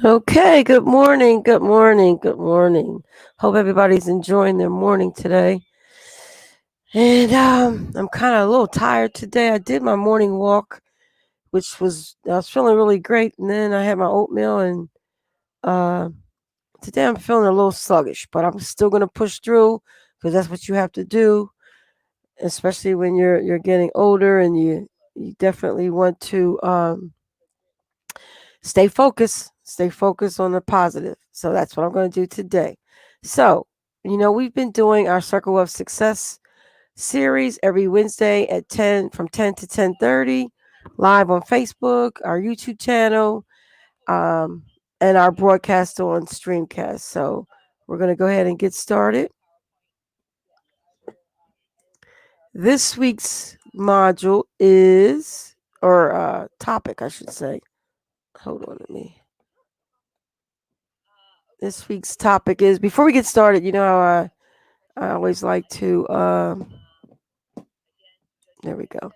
Okay, good morning, good morning, good morning. Hope everybody's enjoying their morning today. And I'm kind of a little tired today. I did my morning walk, which I was feeling really great, and then I had my oatmeal, and uh, today I'm feeling a little sluggish, but I'm still gonna push through because that's what you have to do, especially when you're getting older, and you definitely want to stay focused on the positive. So that's what I'm going to do today. So, we've been doing our Circle of Success series every Wednesday at 10 from 10 to 10:30 live on Facebook, our YouTube channel, um, and our broadcast on Streamcast. So, we're going to go ahead and get started. This week's module is or topic, I should say. Hold on, let me This week's topic is, before we get started, how I always like to, there we go,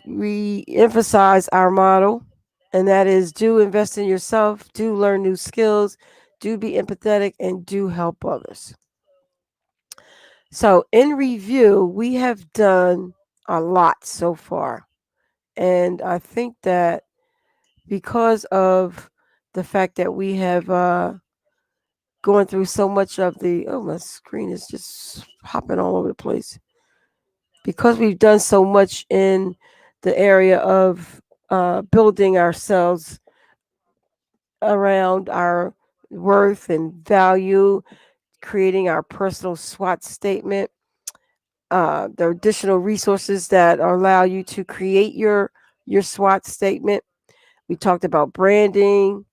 re emphasize our motto, and that is do invest in yourself, do learn new skills, do be empathetic, and do help others. So, in review, we have done a lot so far. And I think that because of the fact that we have gone through so much of oh, my screen is just hopping all over the place. Because we've done so much in the area of building ourselves around our worth and value, creating our personal SWOT statement, the additional resources that allow you to create your SWOT statement. We talked about branding,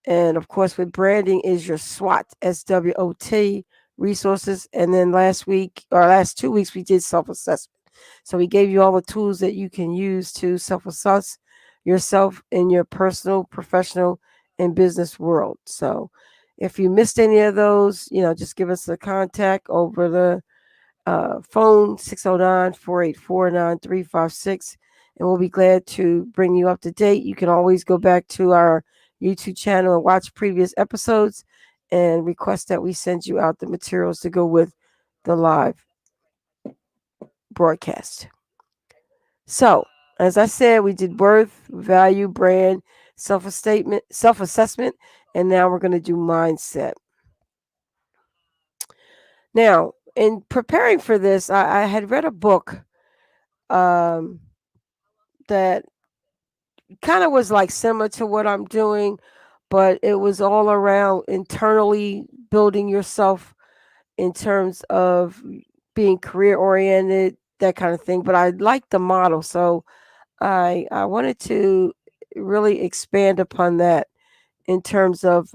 and of course, with branding is your SWOT, SWOT resources. And then last 2 weeks, we did self assessment. So we gave you all the tools that you can use to self assess yourself in your personal, professional, and business world. So if you missed any of those, just give us a contact over the phone 609-484-9356, and we'll be glad to bring you up to date. You can always go back to our YouTube channel and watch previous episodes and request that we send you out the materials to go with the live broadcast. So, as I said, we did worth, value, brand, self assessment, and now we're going to do mindset. Now, in preparing for this, I had read a book um, that kind of was like similar to what I'm doing, but it was all around internally building yourself in terms of being career oriented, that kind of thing. But I liked the model, so I wanted to really expand upon that in terms of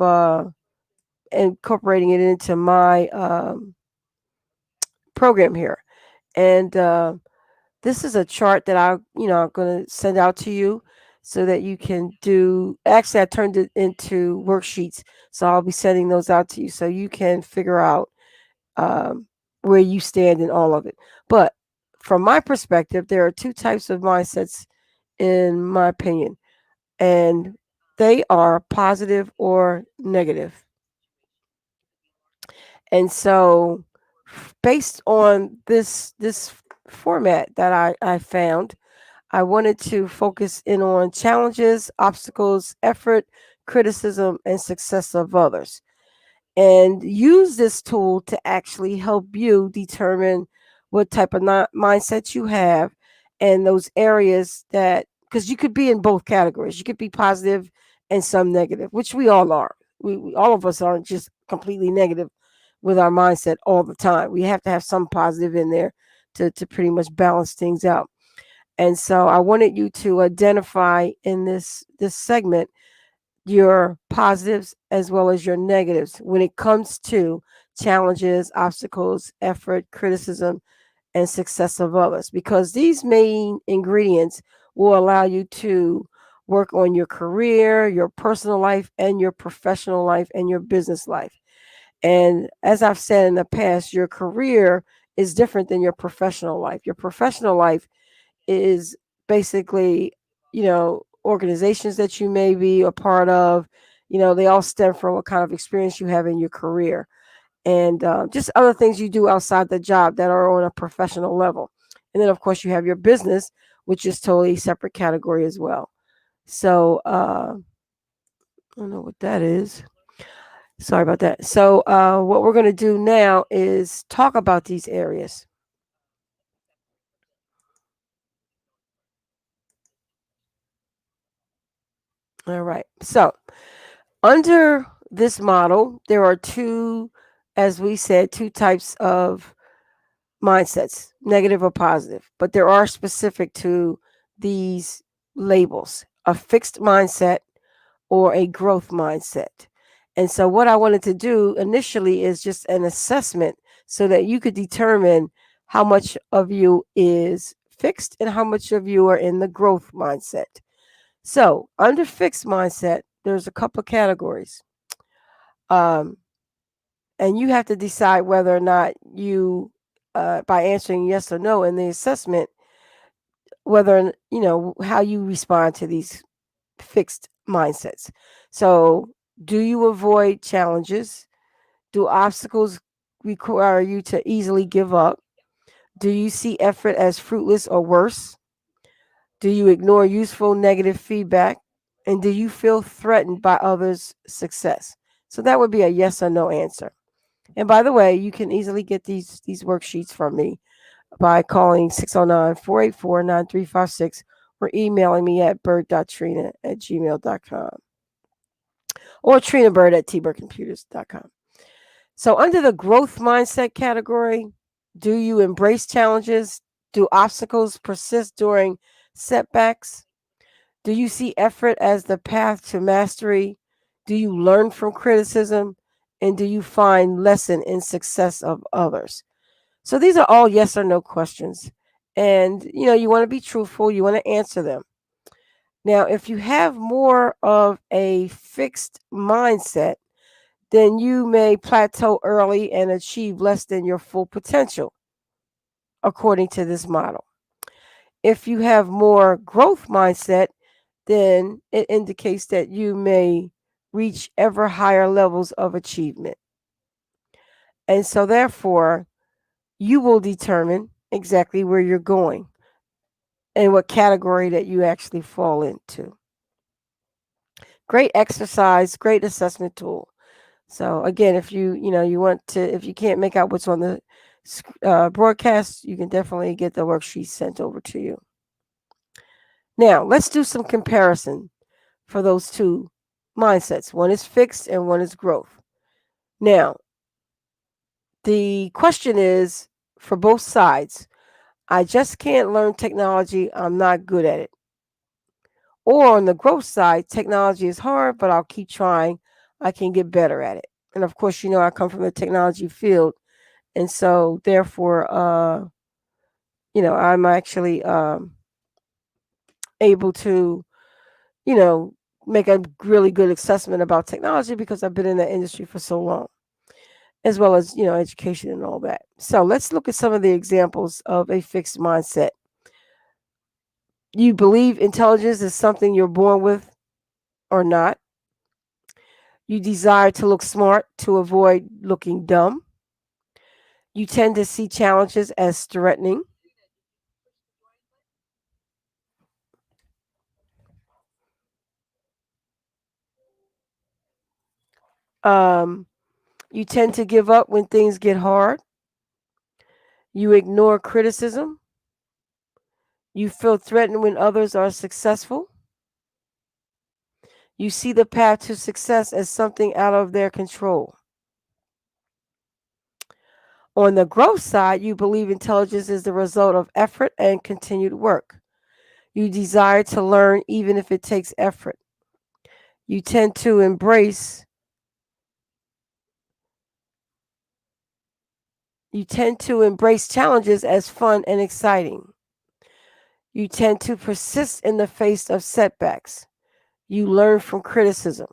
incorporating it into my program here. And this is a chart that I'm going to send out to you so that you can do. Actually, I turned it into worksheets, so I'll be sending those out to you so you can figure out um, where you stand in all of it. But from my perspective, there are two types of mindsets, in my opinion, and they are positive or negative. And so, based on this format that I found, I wanted to focus in on challenges, obstacles, effort, criticism, and success of others, and use this tool to actually help you determine what type of mindset you have, and those areas that, because you could be in both categories. You could be positive and some negative, which we all are. We all of us aren't just completely negative with our mindset all the time. We have to have some positive in there to pretty much balance things out. And so I wanted you to identify in this segment your positives as well as your negatives when it comes to challenges, obstacles, effort, criticism, and success of others, because these main ingredients will allow you to work on your career, your personal life, and your professional life, and your business life. And as I've said in the past, your career is different than your professional life. Your professional life is basically, you know, organizations that you may be a part of. They all stem from what kind of experience you have in your career, and just other things you do outside the job that are on a professional level. And then, of course, you have your business, which is totally separate category as well. So, I don't know what that is. Sorry about that. So, what we're going to do now is talk about these areas. All right. So, under this model, there are two, as we said, two types of mindsets, negative or positive, but there are specific to these labels: a fixed mindset or a growth mindset. And so, what I wanted to do initially is just an assessment so that you could determine how much of you is fixed and how much of you are in the growth mindset. So, under fixed mindset, there's a couple of categories. Um, and you have to decide whether or not you, by answering yes or no in the assessment, whether, how you respond to these fixed mindsets. So, do you avoid challenges? Do obstacles require you to easily give up? Do you see effort as fruitless or worse? Do you ignore useful negative feedback? And do you feel threatened by others' success? So that would be a yes or no answer. And by the way, you can easily get these worksheets from me by calling 609-484-9356 or emailing me at bird.trina@gmail.com or trinabird@tbirdcomputers.com. So, under the growth mindset category, do you embrace challenges? Do obstacles persist during setbacks? Do you see effort as the path to mastery? Do you learn from criticism? And do you find lesson in success of others? So, these are all yes or no questions. And, you want to be truthful, you want to answer them. Now, if you have more of a fixed mindset, then you may plateau early and achieve less than your full potential, according to this model. If you have more growth mindset, then it indicates that you may reach ever higher levels of achievement. And so, therefore, you will determine exactly where you're going and what category that you actually fall into. Great exercise, great assessment tool. So again, if you want to, if you can't make out what's on the broadcast, you can definitely get the worksheet sent over to you. Now let's do some comparison for those two mindsets. One is fixed and one is growth. Now the question is for both sides: I just can't learn technology. I'm not good at it. Or on the growth side, technology is hard, but I'll keep trying. I can get better at it. And of course, I come from the technology field. And so, therefore, I'm actually able to, you know, make a really good assessment about technology because I've been in the industry for so long, as well as, education and all that. So let's look at some of the examples of a fixed mindset. You believe intelligence is something you're born with or not. You desire to look smart to avoid looking dumb. You tend to see challenges as threatening. Um, you tend to give up when things get hard. You ignore criticism. You feel threatened when others are successful. You see the path to success as something out of their control. On the growth side, you believe intelligence is the result of effort and continued work. You desire to learn even if it takes effort. You tend to embrace challenges as fun and exciting. You tend to persist in the face of setbacks. You learn from criticism.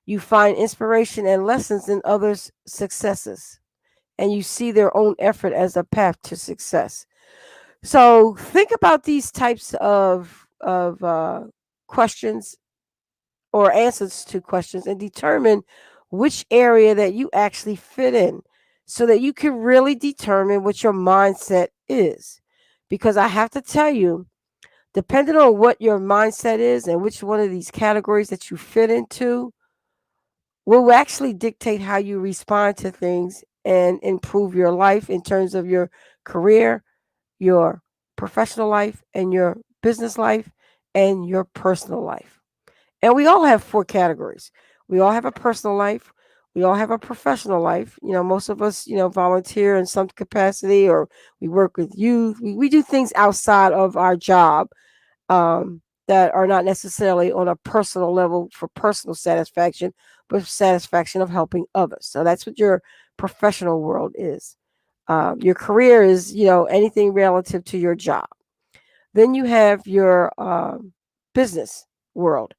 You find inspiration and lessons in others' successes, and you see their own effort as a path to success. So think about these types of of questions or answers to questions and determine which area that you actually fit in so that you can really determine what your mindset is. Because I have to tell you, depending on what your mindset is and which one of these categories that you fit into, will actually dictate how you respond to things and improve your life in terms of your career, your professional life, and your business life, and your personal life. And we all have four categories. We all have a personal life. We all have a professional life. Most of us, volunteer in some capacity, or we work with youth. We do things outside of our job, that are not necessarily on a personal level for personal satisfaction, but satisfaction of helping others. So that's what your professional world is. Your career is, anything relative to your job. Then you have your business world.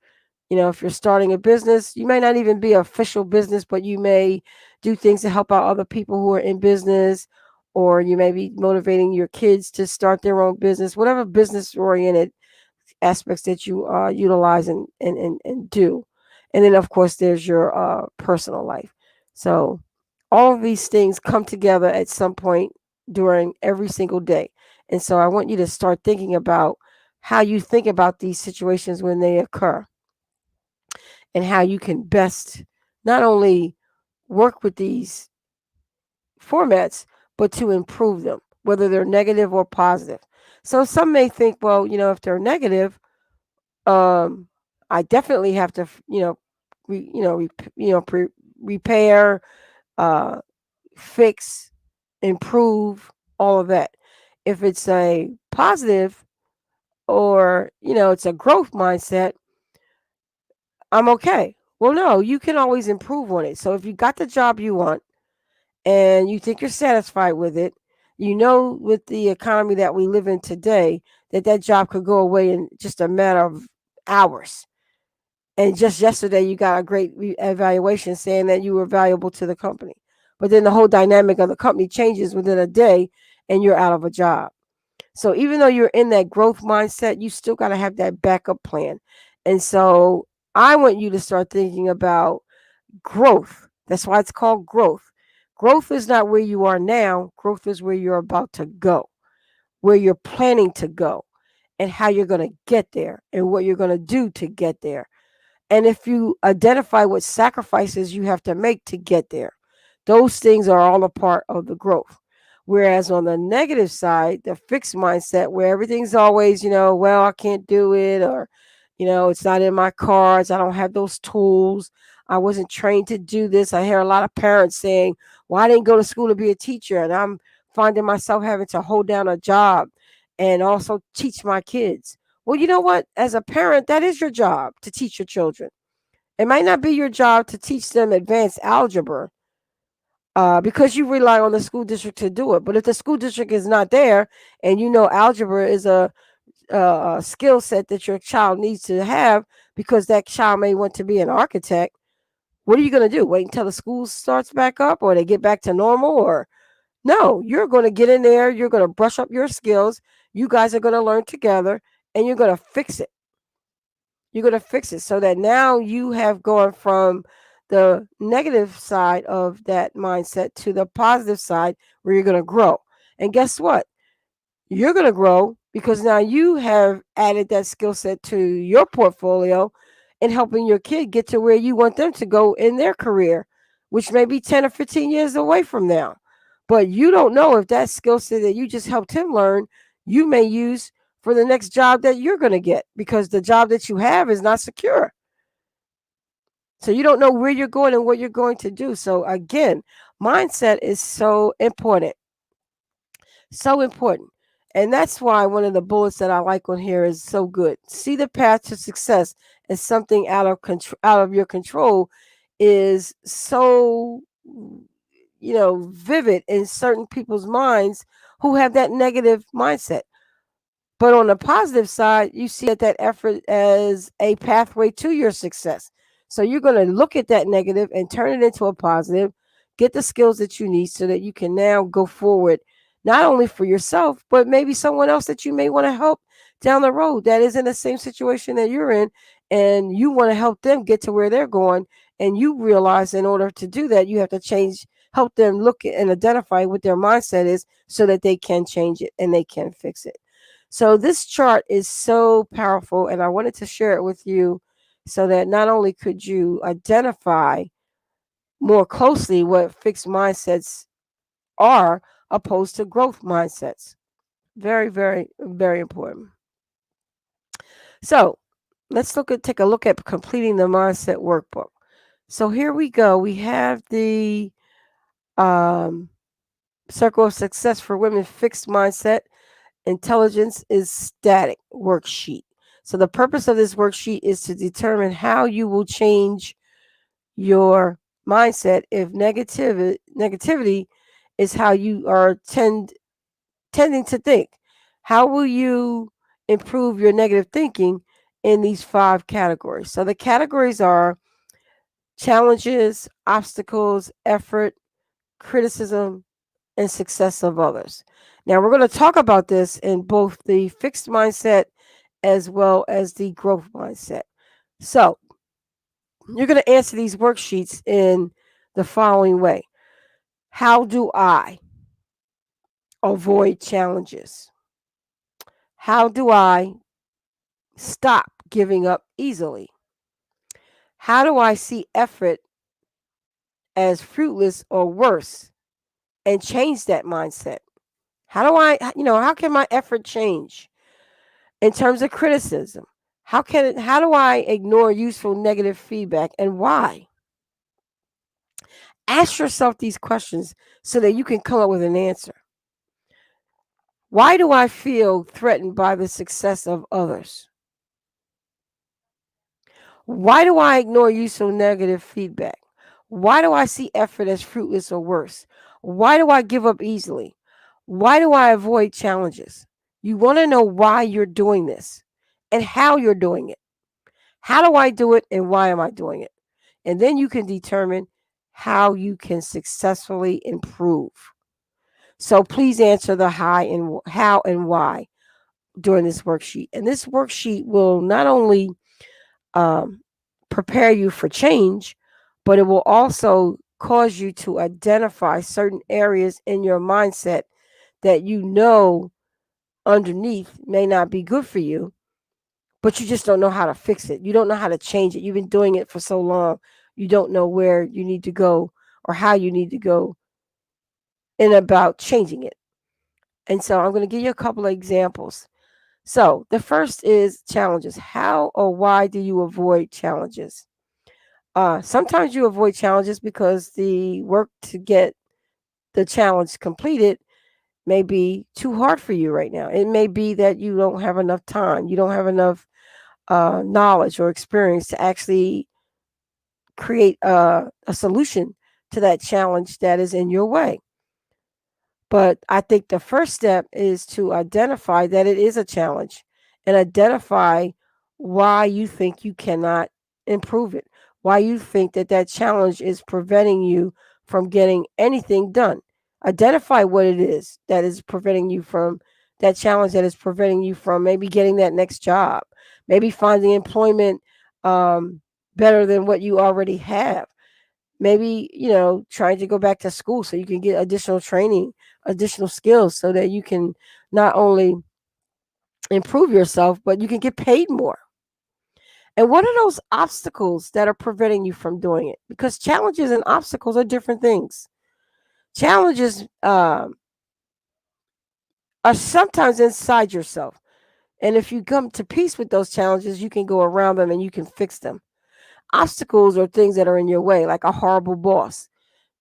If you're starting a business, you may not even be an official business, but you may do things to help out other people who are in business, or you may be motivating your kids to start their own business, whatever business oriented aspects that you utilize and do. And then, of course, there's your personal life. So all of these things come together at some point during every single day. And so I want you to start thinking about how you think about these situations when they occur, and how you can best not only work with these formats, but to improve them, whether they're negative or positive. So some may think, well, if they're negative, um, I definitely have to, repair, uh, fix, improve, all of that. If it's a positive, or it's a growth mindset, I'm okay. Well, no, you can always improve on it. So if you got the job you want and you think you're satisfied with it, with the economy that we live in today, that job could go away in just a matter of hours. And just yesterday, you got a great evaluation saying that you were valuable to the company. But then the whole dynamic of the company changes within a day, and you're out of a job. So even though you're in that growth mindset, you still got to have that backup plan. And so I want you to start thinking about growth. That's why it's called growth. Growth is not where you are now, growth is where you're about to go, where you're planning to go, and how you're going to get there, and what you're going to do to get there. And if you identify what sacrifices you have to make to get there, those things are all a part of the growth. Whereas on the negative side, the fixed mindset, where everything's always, well, I can't do it, or, it's not in my cards. I don't have those tools. I wasn't trained to do this. I hear a lot of parents saying, well, I didn't go to school to be a teacher, and I'm finding myself having to hold down a job and also teach my kids. Well, you know what? As a parent, that is your job, to teach your children. It might not be your job to teach them advanced algebra, because you rely on the school district to do it. But if the school district is not there, and algebra is a skill set that your child needs to have, because that child may want to be an architect, what are you going to do? Wait until the school starts back up, or they get back to normal? Or no, you're going to get in there. You're going to brush up your skills. You guys are going to learn together, and you're going to fix it. You're going to fix it so that now you have gone from the negative side of that mindset to the positive side, where you're going to grow. And guess what? You're going to grow because now you have added that skill set to your portfolio and helping your kid get to where you want them to go in their career, which may be 10 or 15 years away from now. But you don't know if that skill set that you just helped him learn, you may use for the next job that you're going to get, because the job that you have is not secure. So you don't know where you're going and what you're going to do. So again, mindset is so important. So important. And that's why one of the bullets that I like on here is so good. See the path to success as something out of your control is so, vivid in certain people's minds who have that negative mindset. But on the positive side, you see that effort as a pathway to your success. So you're going to look at that negative and turn it into a positive, get the skills that you need so that you can now go forward, not only for yourself, but maybe someone else that you may want to help down the road that is in the same situation that you're in, and you want to help them get to where they're going. And you realize in order to do that, you have to change, help them look and identify what their mindset is so that they can change it and they can fix it. So this chart is so powerful, and I wanted to share it with you so that not only could you identify more closely what fixed mindsets are opposed to growth mindsets. Very, very, very important. So let's take a look at completing the mindset workbook. So here we go. We have the um, Circle of Success for Women Fixed Mindset Intelligence is Static worksheet. So the purpose of this worksheet is to determine how you will change your mindset if negativity is how you are tending to think. How will you improve your negative thinking in these 5 categories? So the categories are challenges, obstacles, effort, criticism, and success of others. Now, we're going to talk about this in both the fixed mindset as well as the growth mindset. So, you're going to answer these worksheets in the following way. How do I avoid challenges? How do I stop giving up easily? How do I see effort as fruitless or worse and change that mindset? How do how can my effort change? In terms of criticism, how do I ignore useful negative feedback and why? Ask yourself these questions so that you can come up with an answer. Why do I feel threatened by the success of others? Why do I ignore useful negative feedback? Why do I see effort as fruitless or worse? Why do I give up easily? Why do I avoid challenges? You want to know why you're doing this and how you're doing it. How do I do it and why am I doing it? And then you can determine how you can successfully improve. So please answer the how and why during this worksheet. And this worksheet will not only um, prepare you for change, but it will also cause you to identify certain areas in your mindset that you know underneath may not be good for you, but you just don't know how to fix it. You don't know how to change it. You've been doing it for so long, you don't know where you need to go or how you need to go in about changing it. And so I'm going to give you a couple of examples. So the first is challenges. How or why do you avoid challenges? Sometimes you avoid challenges because the work to get the challenge completed may be too hard for you right now. It may be that you don't have enough time, you don't have enough knowledge or experience to actually create a solution to that challenge that is in your way. But I think the first step is to identify that it is a challenge and identify why you think you cannot improve it, why you think that that challenge is preventing you from getting anything done. Identify what it is that is preventing you from that challenge that is preventing you from maybe getting that next job, maybe finding employment better than what you already have. Maybe, trying to go back to school so you can get additional training, additional skills so that you can not only improve yourself, but you can get paid more. And what are those obstacles that are preventing you from doing it? Because challenges and obstacles are different things. Challenges are sometimes inside yourself. And if you come to peace with those challenges, you can go around them and you can fix them. Obstacles are things that are in your way, like a horrible boss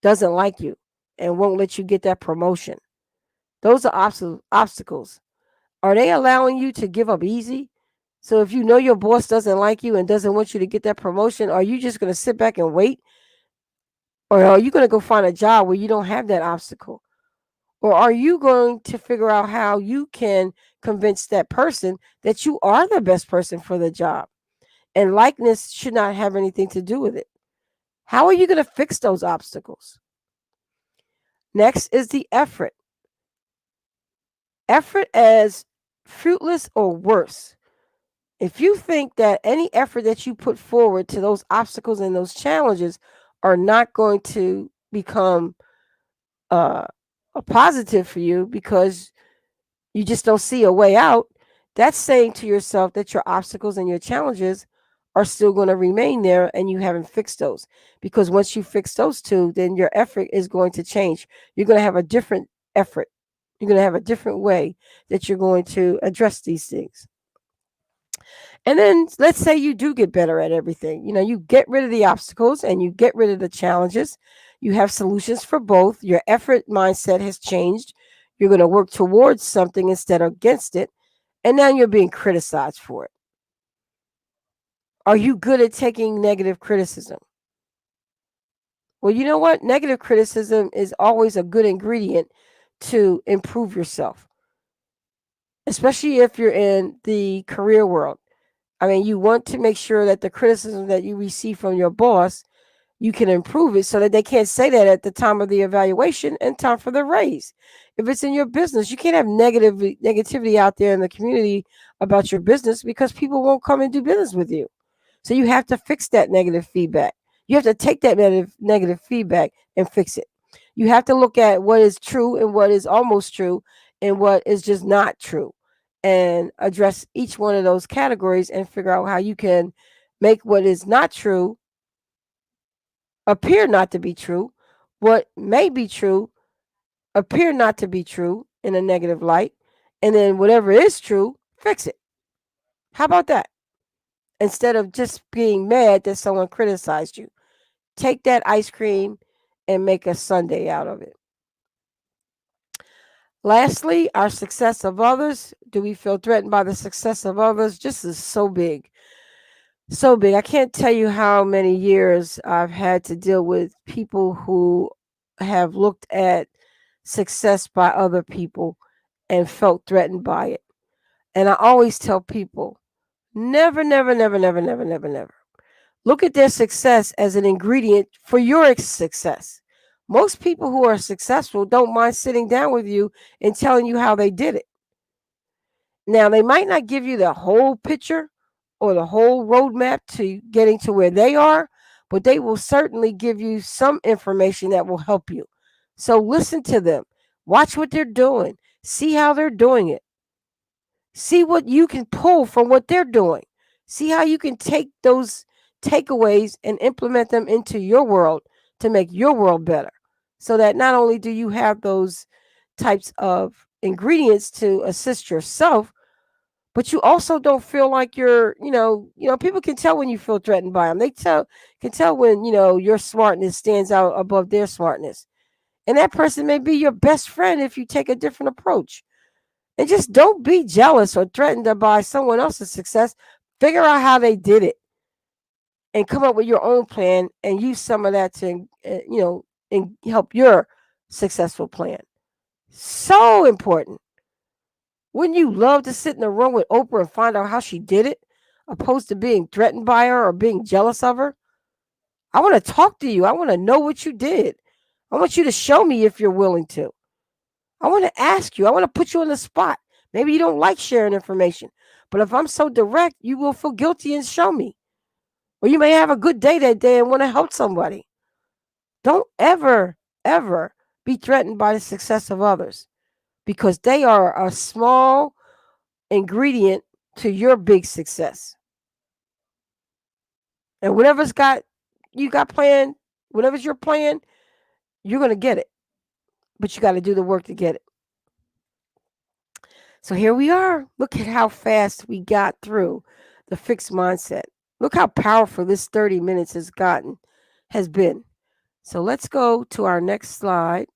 doesn't like you and won't let you get that promotion. Those are obstacles. Are they allowing you to give up easy? So if you know your boss doesn't like you and doesn't want you to get that promotion, are you just going to sit back and wait? Or are you going to go find a job where you don't have that obstacle? Or are you going to figure out how you can convince that person that you are the best person for the job? And likeness should not have anything to do with it. How are you going to fix those obstacles? Next is the effort. effort as fruitless or worse. If you think that any effort that you put forward to those obstacles and those challenges are not going to become uh, a positive for you because you just don't see a way out, that's saying to yourself that your obstacles and your challenges are still going to remain there and you haven't fixed those. Because once you fix those two, then your effort is going to change. You're going to have a different effort. You're going to have a different way that you're going to address these things. And then let's say you do get better at everything. You get rid of the obstacles and you get rid of the challenges. You have solutions for both. Your effort mindset has changed. You're going to work towards something instead of against it. And now you're being criticized for it. Are you good at taking negative criticism? Well, you know what? Negative criticism is always a good ingredient to improve yourself, especially if you're in the career world. I mean, you want to make sure that the criticism that you receive from your boss, you can improve it so that they can't say that at the time of the evaluation and time for the raise. If it's in your business, you can't have negativity out there in the community about your business because people won't come and do business with you. So you have to fix that negative feedback. You have to take that negative feedback and fix it. You have to look at what is true and what is almost true and what is just not true and address each one of those categories and figure out how you can make what is not true appear not to be true, what may be true appear not to be true in a negative light, and then whatever is true, fix it. How about that? Instead of just being mad that someone criticized you, take that ice cream and make a sundae out of it. Lastly, our success of others. Do we feel threatened by the success of others? This is so big. So big. I can't tell you how many years I've had to deal with people who have looked at success by other people and felt threatened by it. And I always tell people never, never, never, never, never, never, never look at their success as an ingredient for your success. Most people who are successful don't mind sitting down with you and telling you how they did it. Now, they might not give you the whole picture or the whole roadmap to getting to where they are, but they will certainly give you some information that will help you. So listen to them, watch what they're doing, see how they're doing it, see what you can pull from what they're doing, see how you can take those takeaways and implement them into your world to make your world better. So that not only do you have those types of ingredients to assist yourself, but you also don't feel like people can tell when you feel threatened by them. They can tell when, your smartness stands out above their smartness. And that person may be your best friend if you take a different approach. And just don't be jealous or threatened by someone else's success. Figure out how they did it and come up with your own plan and use some of that to, and help your successful plan. So important. Wouldn't you love to sit in a room with Oprah and find out how she did it, opposed to being threatened by her or being jealous of her? I want to talk to you. I want to know what you did. I want you to show me if you're willing to. I want to ask you. I want to put you on the spot. Maybe you don't like sharing information, but if I'm so direct, you will feel guilty and show me. Or you may have a good day that day and want to help somebody. Don't ever, ever be threatened by the success of others because they are a small ingredient to your big success. And you got planned, whatever's your plan, you're going to get it. But you got to do the work to get it. So here we are. Look at how fast we got through the fixed mindset. Look how powerful this 30 minutes has been. So let's go to our next slide.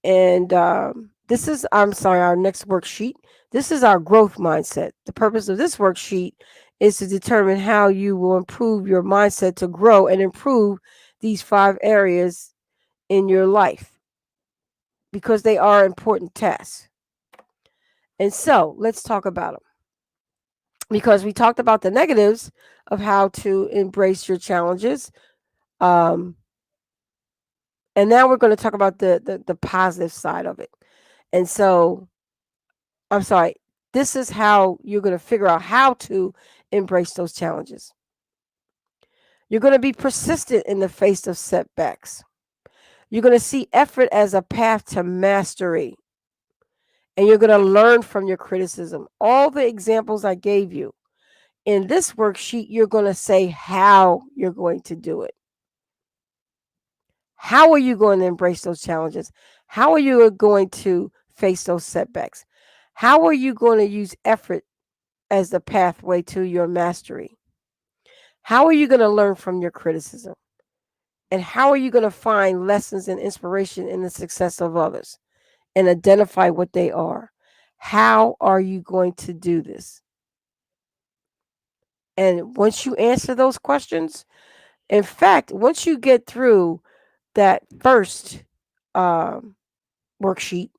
And our next worksheet. This is our growth mindset. The purpose of this worksheet is to determine how you will improve your mindset to grow and improve these 5 areas in your life because they are important tasks. And so let's talk about them. Because we talked about the negatives of how to embrace your challenges. And now we're going to talk about the positive side of it. And so, I'm sorry, this is how you're going to figure out how to embrace those challenges. You're going to be persistent in the face of setbacks. You're going to see effort as a path to mastery, and you're going to learn from your criticism. All the examples I gave you in this worksheet, you're going to say how you're going to do it. How are you going to embrace those challenges? How are you going to face those setbacks? How are you going to use effort as the pathway to your mastery? How are you going to learn from your criticism? And how are you going to find lessons and inspiration in the success of others and identify what they are? How are you going to do this? And once you answer those questions, in fact, once you get through that first um, worksheet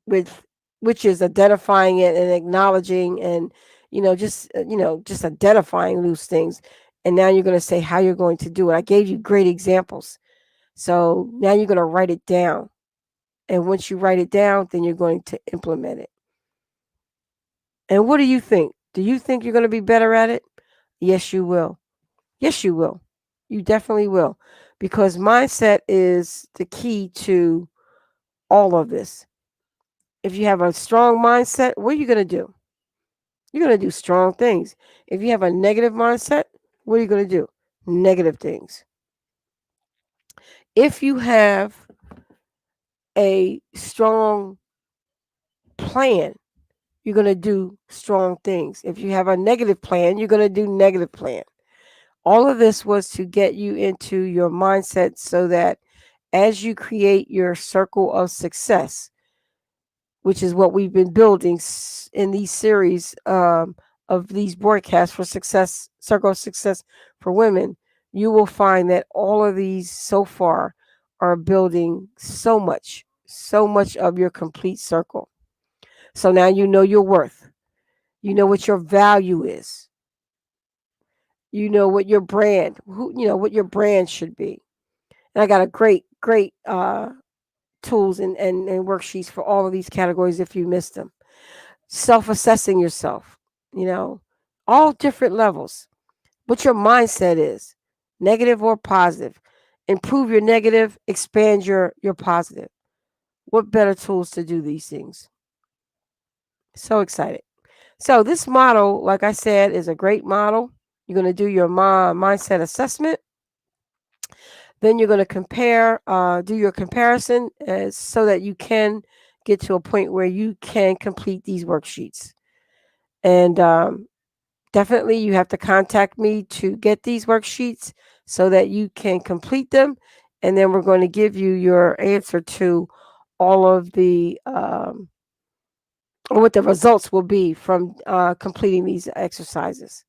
with which is identifying it and acknowledging and just identifying loose things, and now you're going to say how you're going to do it. I gave you great examples, so now you're going to write it down, and once you write it down, then you're going to implement it. And what do you think? Do you think you're going to be better at it? Yes, you will. Yes, you will. You definitely will, because mindset is the key to all of this. If you have a strong mindset, what are you going to do? You're going to do strong things. If you have a negative mindset, what are you going to do? Negative things. If you have a strong plan, you're going to do strong things. If you have a negative plan, you're going to do negative plan. All of this was to get you into your mindset so that as you create your circle of success, which is what we've been building in these series of these broadcasts for success, circle of success for women, you will find that all of these so far are building so much of your complete circle. So now you know your worth. You know what your value is. You know what your brand, what your brand should be. And I got a great tools and worksheets for all of these categories if you missed them. Self-assessing yourself, you know, all different levels. What your mindset is, negative or positive. Improve your negative, expand your positive. What better tools to do these things? So excited. So this model, like I said, is a great model. You're going to do your mindset assessment. Then you're going to do your comparison so that you can get to a point where you can complete these worksheets. And definitely you have to contact me to get these worksheets so that you can complete them. And then we're going to give you your answer to all of the or what the results will be from completing these exercises.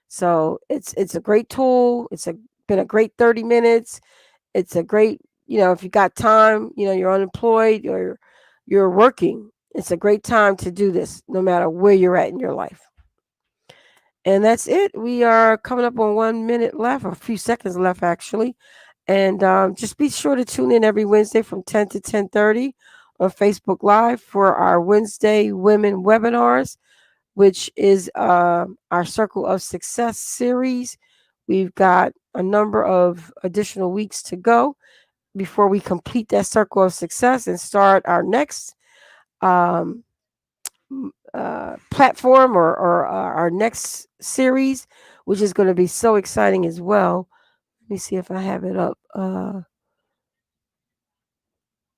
So it's a great tool. Been a great 30 minutes. It's a great, if you got time, you're unemployed or you're working, it's a great time to do this no matter where you're at in your life. And that's it. We are coming up on 1 minute left, a few seconds left actually. And just be sure to tune in every Wednesday from 10 to 10:30 on Facebook Live for our Wednesday Women webinars, which is our Circle of Success series. We've got a number of additional weeks to go before we complete that Circle of Success and start our next um, platform or our next series, which is going to be so exciting as well. Let me see if I have it up.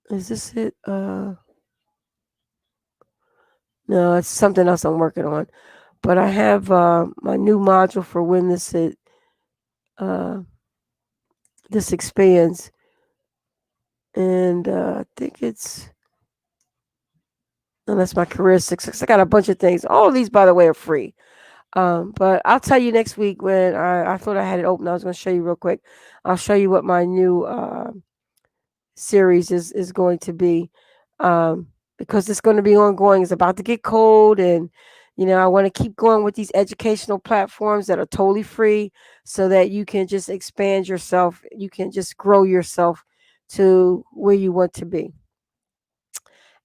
Is this it? No, it's something else I'm working on. But I have my new module for when uh, this expands, and I think it's unless my career success. I got a bunch of things. All of these, by the way, are free. But I'll tell you next week when I thought I had it open. I was going to show you real quick. I'll show you what my new series is going to be, because it's going to be ongoing. It's about to get cold, and I want to keep going with these educational platforms that are totally free, so that you can just expand yourself. You can just grow yourself to where you want to be.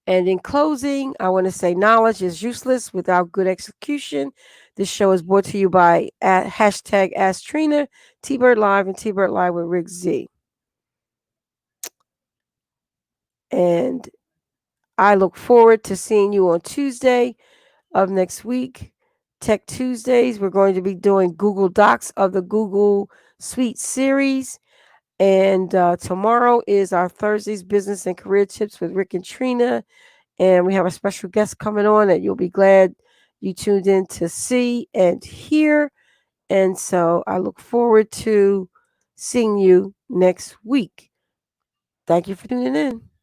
And in closing, I want to say knowledge is useless without good execution. This show is brought to you by at hashtag Ask Trina, T-Bird Live, and T-Bird Live with Rick Z. And I look forward to seeing you on Tuesday of next week. Tech Tuesdays, we're going to be doing Google Docs of the Google Suite series. And tomorrow is our Thursday's Business and Career Tips with Rick and Trina. And we have a special guest coming on that you'll be glad you tuned in to see and hear. And so I look forward to seeing you next week. Thank you for tuning in.